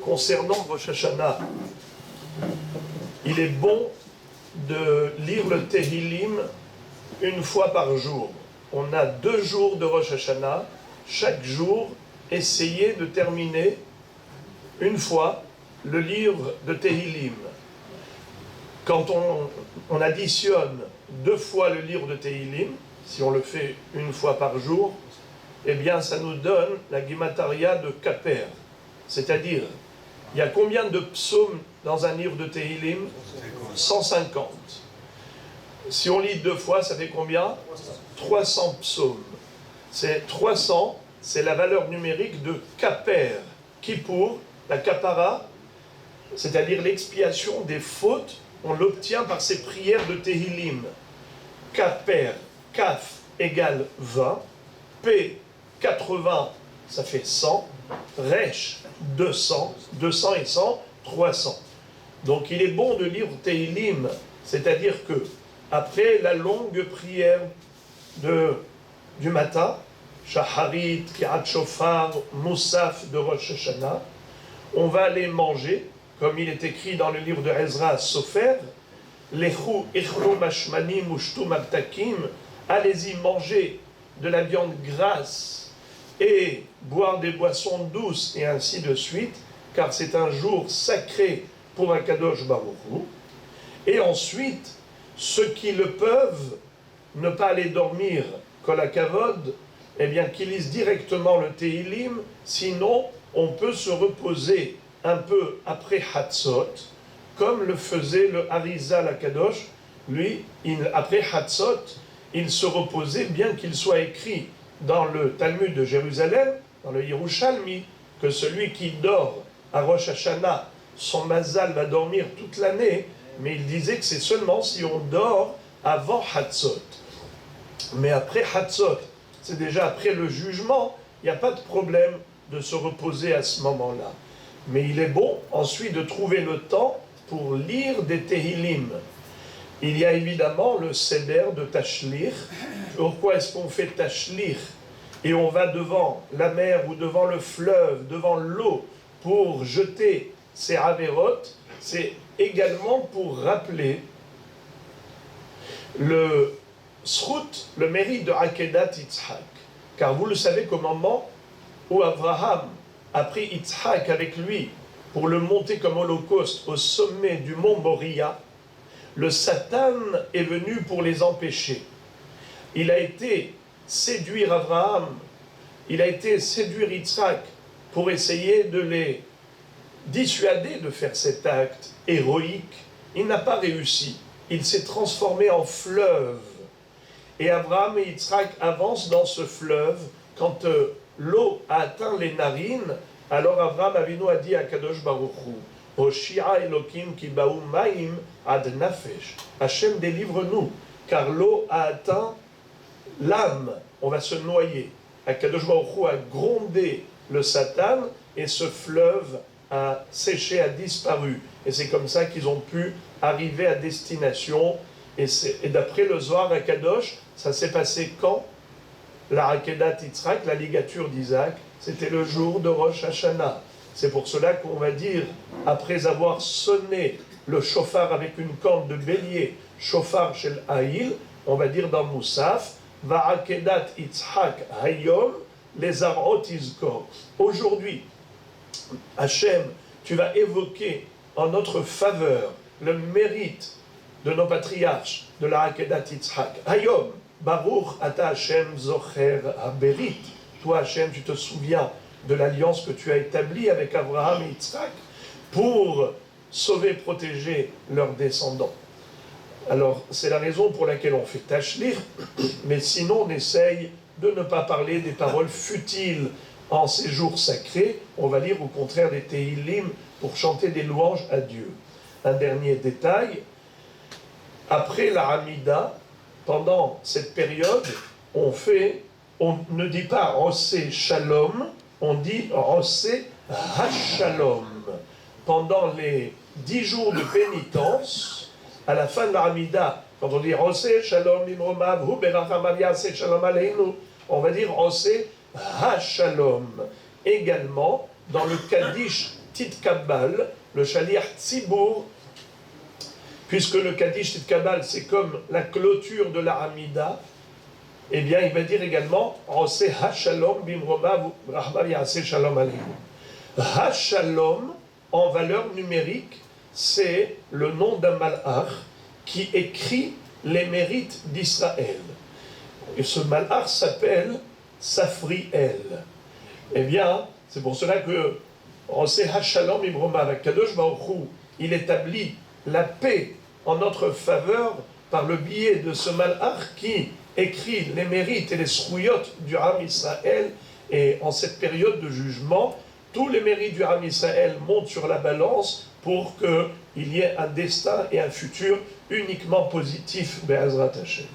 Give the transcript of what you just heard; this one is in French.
concernant Rosh Hashanah, il est bon de lire le Tehillim une fois par jour. On a 2 jours de Rosh Hashanah. Chaque jour, essayez de terminer une fois le livre de Tehillim. Quand on additionne 2 fois le livre de Tehillim, si on le fait une fois par jour, eh bien ça nous donne la Gimataria de Kaper. C'est-à-dire, il y a combien de psaumes dans un livre de Tehillim? 150. Si on lit 2 fois, ça fait combien? 300 psaumes. C'est 300, c'est la valeur numérique de Kaper, Kippour, la Kapara, c'est-à-dire l'expiation des fautes, on l'obtient par ces prières de Tehillim. Kaper, Kaf égale 20, P 80, ça fait 100, Resh 200, 200 et 100, 300. Donc il est bon de lire Tehillim, c'est-à-dire que après la longue prière du matin, Shaharit, Kirat Shofar, Moussaf de Rosh Hashanah, on va aller manger, comme il est écrit dans le livre de Ezra Sofer, Lechu ichlu mashmanim ushtu mabtakim, allez-y manger de la viande grasse et boire des boissons douces et ainsi de suite, car c'est un jour sacré pour un Kadosh Baruch Hu. Et ensuite, ceux qui le peuvent, ne pas aller dormir kol hakavod, eh bien qu'ils lisent directement le Tehillim, sinon on peut se reposer un peu après Hatzot, comme le faisait le Harizal HaKadosh. Lui, après Hatzot, il se reposait, bien qu'il soit écrit dans le Talmud de Jérusalem, dans le Yerushalmi, que celui qui dort à Rosh Hashanah, son mazal va dormir toute l'année, mais il disait que c'est seulement si on dort avant Hatzot. Mais après Hatzot, c'est déjà après le jugement, il n'y a pas de problème de se reposer à ce moment-là. Mais il est bon ensuite de trouver le temps pour lire des Tehillim. Il y a évidemment le Seder de Tashlir. Pourquoi est-ce qu'on fait Tashlir et on va devant la mer ou devant le fleuve, devant l'eau, pour jeter ces Averot? C'est également pour rappeler le Srut, le mérite de Akedat Yitzhak. Car vous le savez qu'au moment où Abraham a pris Yitzhak avec lui pour le monter comme holocauste au sommet du mont Moria, le Satan est venu pour les empêcher. Il a été séduire Abraham, il a été séduire Yitzhak pour essayer de les dissuader de faire cet acte héroïque. Il n'a pas réussi. Il s'est transformé en fleuve. Et Abraham et Yitzhak avancent dans ce fleuve. Quand l'eau a atteint les narines, alors Abraham Avinu a dit à Kadosh Baruch Hu, Oshia Elokim ki baou maim ad nafesh. Hachem, délivre-nous, car l'eau a atteint l'âme. On va se noyer. Kadosh Baruch Hu a grondé le Satan et ce fleuve a séché, a disparu. Et c'est comme ça qu'ils ont pu arriver à destination. Et d'après le Zohar HaKadosh, ça s'est passé quand? La Akedat Yitzhak, la ligature d'Isaac, c'était le jour de Rosh Hashanah. C'est pour cela qu'on va dire, après avoir sonné le shofar avec une corne de bélier, shofar shel Haïl, on va dire dans Moussaf, Va Akedat Yitzhak Hayom, les Arot Izkor. Aujourd'hui, Hachem, tu vas évoquer en notre faveur le mérite de nos patriarches, de la Akedat Yitzhak. Hayom, Baruch ata Hachem zocher haberit. Toi, Hachem, tu te souviens de l'alliance que tu as établie avec Abraham et Yitzhak pour sauver, protéger leurs descendants. Alors, c'est la raison pour laquelle on fait Tashlir, mais sinon on essaye de ne pas parler des paroles futiles en ces jours sacrés. On va lire au contraire des Tehillim pour chanter des louanges à Dieu. Un dernier détail, après la Hamida, pendant cette période, on ne dit pas Rosé Shalom, on dit Rosé Hashalom. Pendant les 10 jours de pénitence, à la fin de la Hamida, quand on dit Rosé Shalom Imromav, Hu Berachamav Yaseh Shalom Aleinu, on va dire Rosé Hashalom. Également, dans le Kaddish Titkabal, le Shaliach Tzibour, puisque le Kaddish Titkabal, c'est comme la clôture de la Hamida, eh bien, il va dire également Ose HaShalom Bimroma Rahma Yaseh Shalom Aleinu. HaShalom, en valeur numérique, c'est le nom d'un malach qui écrit les mérites d'Israël. Et ce malach s'appelle Safriel. Eh bien, c'est pour cela que Ose HaShalom Bimroma avec Kadosh Baruch Hu, il établit la paix en notre faveur par le biais de ce malach qui écrit les mérites et les srouyot du Ham Israël. Et en cette période de jugement, tous les mérites du Ham Israël montent sur la balance pour qu'il y ait un destin et un futur uniquement positif, Be'ezrat Hashem.